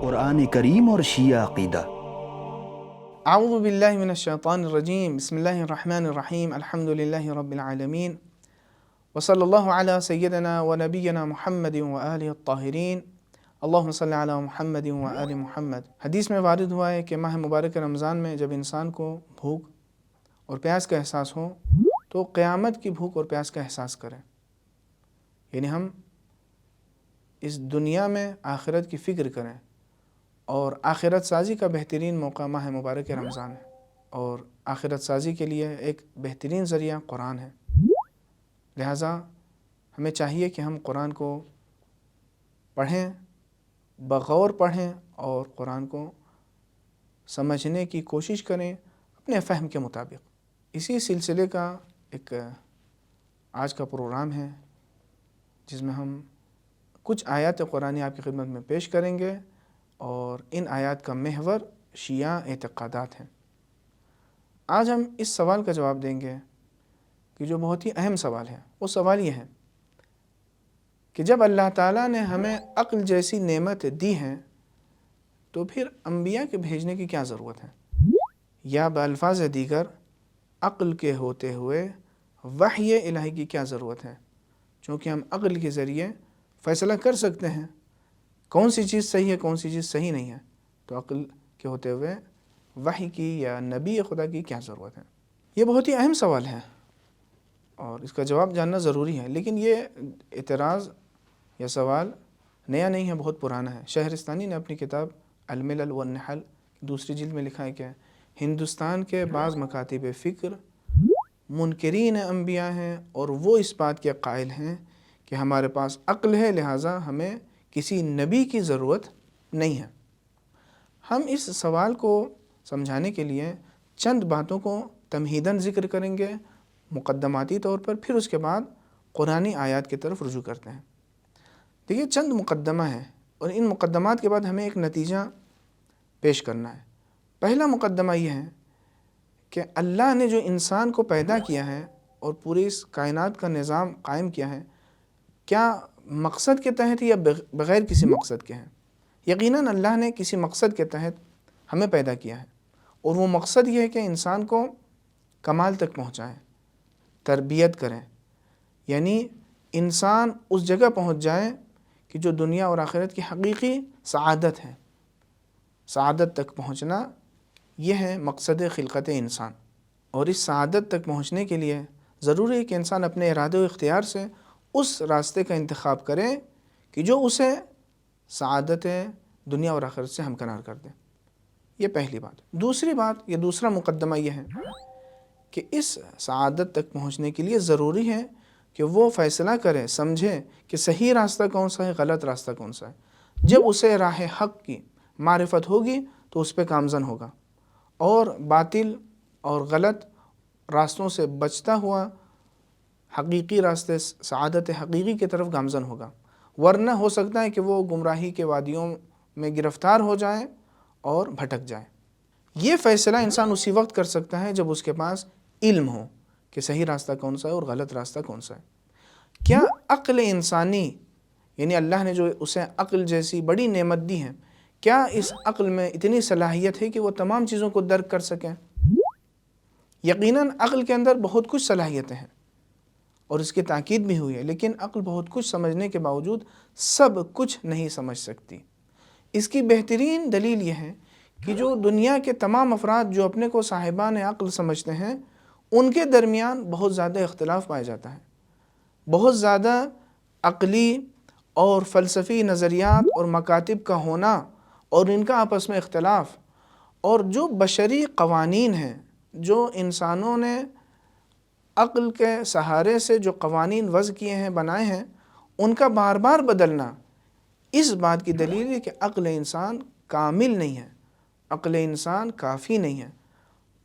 قرآن کریم اور شیعہ عقیدہ۔ اعوذ باللہ من الشیطان الرجیم، بسم اللہ الرحمن الرحیم، الحمد للہ رب العالمین، وصلی اللہ علی سیدنا و نبینا محمد و آلہ الطاہرین، اللہم صلی علی محمد و آل محمد۔ حدیث میں وارد ہوا ہے کہ ماہ مبارک رمضان میں جب انسان کو بھوک اور پیاس کا احساس ہو تو قیامت کی بھوک اور پیاس کا احساس کرے، یعنی ہم اس دنیا میں آخرت کی فکر کریں، اور آخرت سازی کا بہترین موقع ماہ مبارک رمضان ہے، اور آخرت سازی کے لیے ایک بہترین ذریعہ قرآن ہے۔ لہٰذا ہمیں چاہیے کہ ہم قرآن کو پڑھیں، بغور پڑھیں اور قرآن کو سمجھنے کی کوشش کریں اپنے فہم کے مطابق۔ اسی سلسلے کا ایک آج کا پروگرام ہے جس میں ہم کچھ آیات قرآنی آپ کی خدمت میں پیش کریں گے، اور ان آیات کا محور شیعہ اعتقادات ہیں۔ آج ہم اس سوال کا جواب دیں گے کہ جو بہت ہی اہم سوال ہے، وہ سوال یہ ہے کہ جب اللہ تعالیٰ نے ہمیں عقل جیسی نعمت دی ہیں تو پھر انبیاء کے بھیجنے کی کیا ضرورت ہے، یا بالفاظ دیگر عقل کے ہوتے ہوئے وحی الہی کی کیا ضرورت ہے، چونکہ ہم عقل کے ذریعے فیصلہ کر سکتے ہیں کون سی چیز صحیح ہے کون سی چیز صحیح نہیں ہے، تو عقل کے ہوتے ہوئے وحی کی یا نبی خدا کی کیا ضرورت ہے؟ یہ بہت ہی اہم سوال ہے اور اس کا جواب جاننا ضروری ہے، لیکن یہ اعتراض یا سوال نیا نہیں ہے، بہت پرانا ہے۔ شہرستانی نے اپنی کتاب الملل والنحل دوسری جلد میں لکھا ہے کہ ہندوستان کے بعض مکاتب فکر منکرین انبیاء ہیں، اور وہ اس بات کے قائل ہیں کہ ہمارے پاس عقل ہے لہٰذا ہمیں کسی نبی کی ضرورت نہیں ہے۔ ہم اس سوال کو سمجھانے کے لیے چند باتوں کو تمہیداً ذکر کریں گے مقدماتی طور پر، پھر اس کے بعد قرآنی آیات کی طرف رجوع کرتے ہیں۔ دیکھیے، چند مقدمہ ہیں اور ان مقدمات کے بعد ہمیں ایک نتیجہ پیش کرنا ہے۔ پہلا مقدمہ یہ ہے کہ اللہ نے جو انسان کو پیدا کیا ہے اور پوری اس کائنات کا نظام قائم کیا ہے، کیا مقصد کے تحت یا بغیر کسی مقصد کے ہیں؟ یقیناً اللہ نے کسی مقصد کے تحت ہمیں پیدا کیا ہے، اور وہ مقصد یہ ہے کہ انسان کو کمال تک پہنچائیں، تربیت کریں، یعنی انسان اس جگہ پہنچ جائے کہ جو دنیا اور آخرت کی حقیقی سعادت ہے۔ سعادت تک پہنچنا یہ ہے مقصد خلقت انسان، اور اس سعادت تک پہنچنے کے لیے ضروری ہے کہ انسان اپنے ارادے و اختیار سے اس راستے کا انتخاب کرے کہ جو اسے سعادت دنیا اور آخرت سے ہمکنار کر دے۔ یہ پہلی بات۔ دوسری بات، یہ دوسرا مقدمہ یہ ہے کہ اس سعادت تک پہنچنے کے لیے ضروری ہے کہ وہ فیصلہ کرے، سمجھے کہ صحیح راستہ کون سا ہے، غلط راستہ کون سا ہے۔ جب اسے راہ حق کی معرفت ہوگی تو اس پہ گامزن ہوگا، اور باطل اور غلط راستوں سے بچتا ہوا حقیقی راستے سعادت حقیقی کی طرف گامزن ہوگا، ورنہ ہو سکتا ہے کہ وہ گمراہی کے وادیوں میں گرفتار ہو جائیں اور بھٹک جائیں۔ یہ فیصلہ انسان اسی وقت کر سکتا ہے جب اس کے پاس علم ہو کہ صحیح راستہ کون سا ہے اور غلط راستہ کون سا ہے۔ کیا عقل انسانی، یعنی اللہ نے جو اسے عقل جیسی بڑی نعمت دی ہے، کیا اس عقل میں اتنی صلاحیت ہے کہ وہ تمام چیزوں کو درک کر سکیں؟ یقیناً عقل کے اندر بہت کچھ صلاحیتیں ہیں اور اس کی تاکید بھی ہوئی ہے، لیکن عقل بہت کچھ سمجھنے کے باوجود سب کچھ نہیں سمجھ سکتی۔ اس کی بہترین دلیل یہ ہے کہ جو دنیا کے تمام افراد جو اپنے کو صاحبان عقل سمجھتے ہیں، ان کے درمیان بہت زیادہ اختلاف پایا جاتا ہے۔ بہت زیادہ عقلی اور فلسفی نظریات اور مکاتب کا ہونا اور ان کا آپس میں اختلاف، اور جو بشری قوانین ہیں، جو انسانوں نے عقل کے سہارے سے جو قوانین وضع کیے ہیں، بنائے ہیں، ان کا بار بار بدلنا اس بات کی دلیل ہے کہ عقل انسان کامل نہیں ہے، عقل انسان کافی نہیں ہے،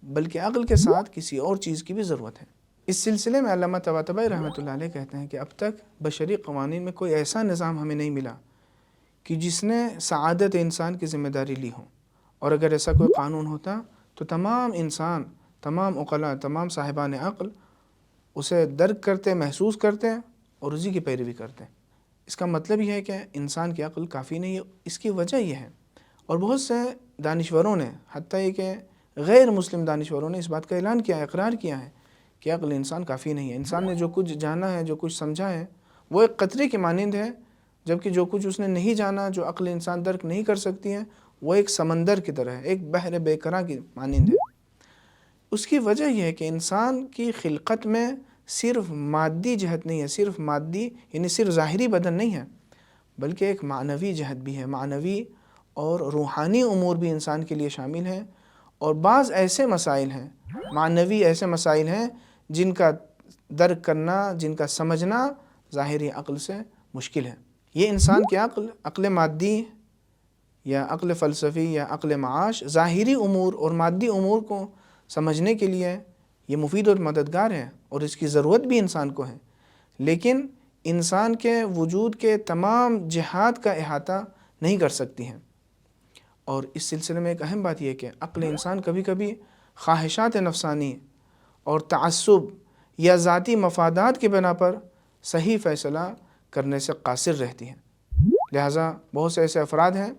بلکہ عقل کے ساتھ کسی اور چیز کی بھی ضرورت ہے۔ اس سلسلے میں علامہ طباطبائی رحمۃ اللہ علیہ کہتے ہیں کہ اب تک بشری قوانین میں کوئی ایسا نظام ہمیں نہیں ملا کہ جس نے سعادت انسان کی ذمہ داری لی ہو، اور اگر ایسا کوئی قانون ہوتا تو تمام انسان، تمام عقلاء، تمام صاحبان عقل اسے درک کرتے، محسوس کرتے اور اسی کی پیروی کرتے۔ اس کا مطلب یہ ہے کہ انسان کی عقل کافی نہیں ہے۔ اس کی وجہ یہ ہے، اور بہت سے دانشوروں نے، حتیٰ یہ کہ غیر مسلم دانشوروں نے اس بات کا اعلان کیا ہے، اقرار کیا ہے کہ عقل انسان کافی نہیں ہے. انسان نے جو کچھ جانا ہے، جو کچھ سمجھا ہے، وہ ایک قطرے کے مانند ہے، جبکہ جو کچھ اس نے نہیں جانا، جو عقل انسان درک نہیں کر سکتی ہے، وہ ایک سمندر کی طرح ہے، ایک بحر بے کراں کی مانند ہے. اس کی وجہ یہ ہے کہ انسان کی خلقت میں صرف مادی جہت نہیں ہے، صرف مادی یعنی صرف ظاہری بدن نہیں ہے، بلکہ ایک معنوی جہت بھی ہے. معنوی اور روحانی امور بھی انسان کے لیے شامل ہیں. اور بعض ایسے مسائل ہیں، معنوی ایسے مسائل ہیں جن کا درک کرنا، جن کا سمجھنا ظاہری عقل سے مشکل ہے. یہ انسان کی عقل مادی یا عقل فلسفی یا عقل معاش ظاہری امور اور مادی امور کو سمجھنے کے لیے یہ مفید اور مددگار ہے، اور اس کی ضرورت بھی انسان کو ہے، لیکن انسان کے وجود کے تمام جہات کا احاطہ نہیں کر سکتی ہیں. اور اس سلسلے میں ایک اہم بات یہ ہے کہ عقل انسان کبھی کبھی خواہشات نفسانی اور تعصب یا ذاتی مفادات کی بنا پر صحیح فیصلہ کرنے سے قاصر رہتی ہے. لہٰذا بہت سے ایسے افراد ہیں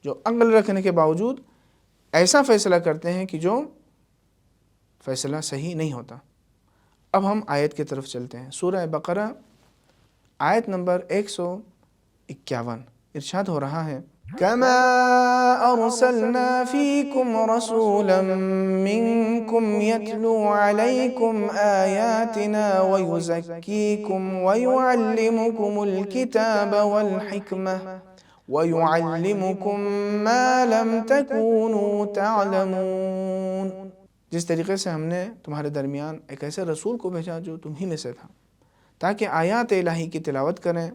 جو عقل رکھنے کے باوجود ایسا فیصلہ کرتے ہیں کہ جو فیصلہ صحیح نہیں ہوتا. اب ہم آیت کی طرف چلتے ہیں. سورہ بقرہ آیت نمبر 151 ارشاد ہو رہا ہے، كَمَا أَرْسَلْنَا فِيكُمْ رَسُولًا مِّنكُمْ يَتْلُو عَلَيْكُمْ آيَاتِنَا وَيُزَكِّيكُمْ وَيُعَلِّمُكُمُ الْكِتَابَ وَالْحِكْمَةَ وَيُعَلِّمُكُم مَّا لَمْ تَكُونُوا تَعْلَمُونَ. جس طریقے سے ہم نے تمہارے درمیان ایک ایسے رسول کو بھیجا جو تم ہی میں سے تھا، تاکہ آیات الہی کی تلاوت کریں،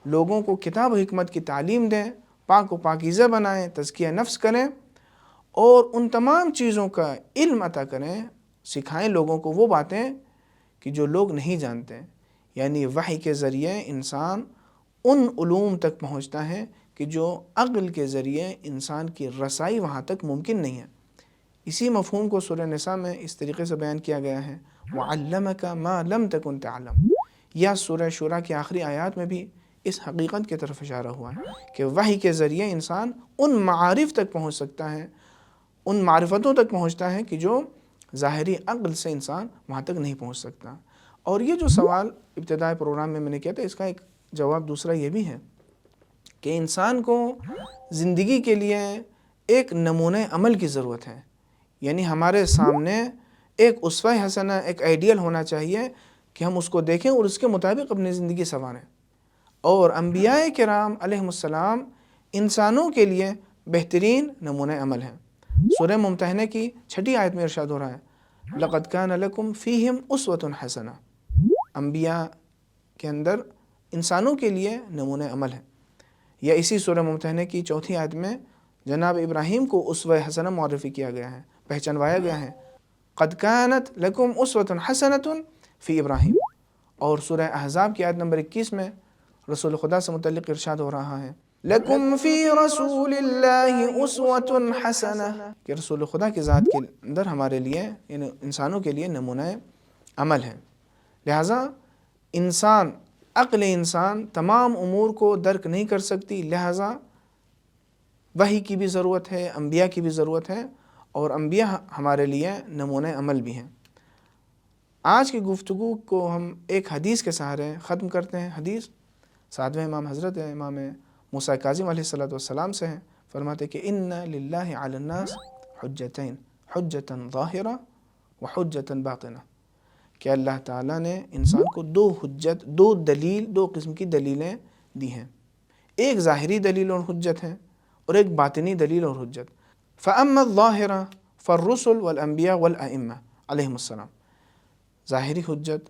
لوگوں کو کتاب و حکمت کی تعلیم دیں، پاک و پاکیزہ بنائیں، تزکیہ نفس کریں، اور ان تمام چیزوں کا علم عطا کریں، سکھائیں لوگوں کو وہ باتیں کہ جو لوگ نہیں جانتے. یعنی وحی کے ذریعے انسان ان علوم تک پہنچتا ہے کہ جو عقل کے ذریعے انسان کی رسائی وہاں تک ممکن نہیں ہے. اسی مفہوم کو سورہ نساء میں اس طریقے سے بیان کیا گیا ہے، وَعَلَّمَكَ مَا لَمْ تَكُنْ تَعْلَمُ. یا سورہ شورى کی آخری آیات میں بھی اس حقیقت کی طرف اشارہ ہوا ہے کہ وحی کے ذریعے انسان ان معارف تک پہنچ سکتا ہے، ان معرفتوں تک پہنچتا ہے کہ جو ظاہری عقل سے انسان وہاں تک نہیں پہنچ سکتا. اور یہ جو سوال ابتدائی پروگرام میں نے کیا تھا، اس کا ایک جواب دوسرا یہ بھی ہے کہ انسان کو زندگی کے لیے ایک نمونہ عمل کی ضرورت ہے. یعنی ہمارے سامنے ایک اسوہ حسنہ، ایک آئیڈیل ہونا چاہیے کہ ہم اس کو دیکھیں اور اس کے مطابق اپنی زندگی سنواریں. اور انبیاء کرام علیہم السلام انسانوں کے لیے بہترین نمونہ عمل ہیں. سورہ ممتحنہ کی 6 آیت میں ارشاد ہو رہا ہے، لَقَدْ كَانَ لَكُمْ فِيهِمْ أُسْوَةٌ حَسَنَةٌ. انبیاء کے اندر انسانوں کے لیے نمونہ عمل ہے. یا اسی سورہ ممتحنہ کی 4 آیت میں جناب ابراہیم کو اسوہ حسنہ معرفی کیا گیا ہے، پہچانوایا گیا ہے، قَدْ كَانَتْ لَكُمْ أُسْوَةٌ حَسَنَةٌ فِي ابراہیم. اور سورہ احزاب کی آیت نمبر 21 میں رسول خدا سے متعلق ارشاد ہو رہا ہے، لَكُمْ فِي رَسُولِ اللَّهِ أُسْوَةٌ حَسَنَةٌ، کہ رسول خدا کی ذات کے اندر ہمارے لیے یعنی انسانوں کے لیے نمونہ عمل ہے. لہٰذا عقل انسان تمام امور کو درک نہیں کر سکتی، لہٰذا وحی کی بھی ضرورت ہے، انبیاء کی بھی ضرورت ہے، اور انبیاء ہمارے لیے نمونہ عمل بھی ہیں. آج کی گفتگو کو ہم ایک حدیث کے سہارے ختم کرتے ہیں. حدیث 7ویں امام حضرت امام موسیٰ کاظم علیہ السلام سے ہیں. فرماتے کہ ان للہ علی الناس حجتین، حجۃ ظاہرہ و حجۃ باطنہ، کہ اللہ تعالیٰ نے انسان کو 2 حجت، 2 قسم کی دلیلیں دی ہیں. ایک ظاہری دلیل اور حجت ہے، اور ایک باطنی دلیل اور حجت. فَأَمَّا الظَّاهِرَةُ فَالرُّسُلُ وَالْأَنْبِيَاءُ وَالْأَئِمَّةُ علیہم السلام. ظاہری حجت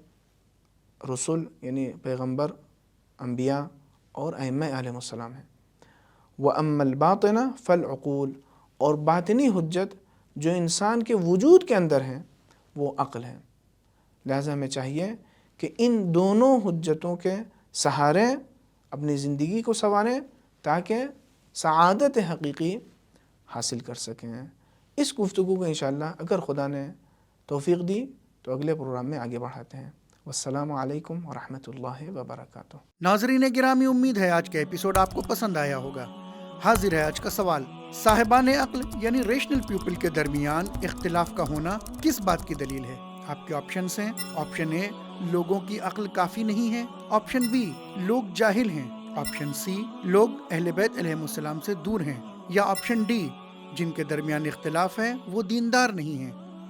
رسول یعنی پیغمبر، انبیاء اور ائمہ علیہم السلام ہیں. وَأَمَّا الْبَاطِنَةُ فَالْعُقُولُ، اور باطنی حجت جو انسان کے وجود کے اندر ہے وہ عقل ہے. لہٰذا ہمیں چاہیے کہ ان دونوں حجتوں کے سہارے اپنی زندگی کو سنواریں تاکہ سعادت حقیقی حاصل کر سکیں. اس گفتگو کو انشاءاللہ اگر خدا نے توفیق دی تو اگلے پروگرام میں آگے بڑھاتے ہیں. والسلام علیکم ورحمۃ اللہ وبرکاتہ. ناظرین گرامی، امید ہے آج کا ایپیسوڈ آپ کو پسند آیا ہوگا. حاضر ہے آج کا سوال، صاحبان عقل یعنی ریشنل پیپل کے درمیان اختلاف کا ہونا کس بات کی دلیل ہے؟ آپ کے آپشنز ہیں: آپشن اے، لوگوں کی عقل کافی نہیں ہے، آپشن بی، لوگ جاہل ہیں، آپشن سی، لوگ اہل بیت علیہ السلام سے دور ہیں، یا آپشن ڈی، جن کے درمیان اختلاف ہے وہ دیندار نہیں ہیں۔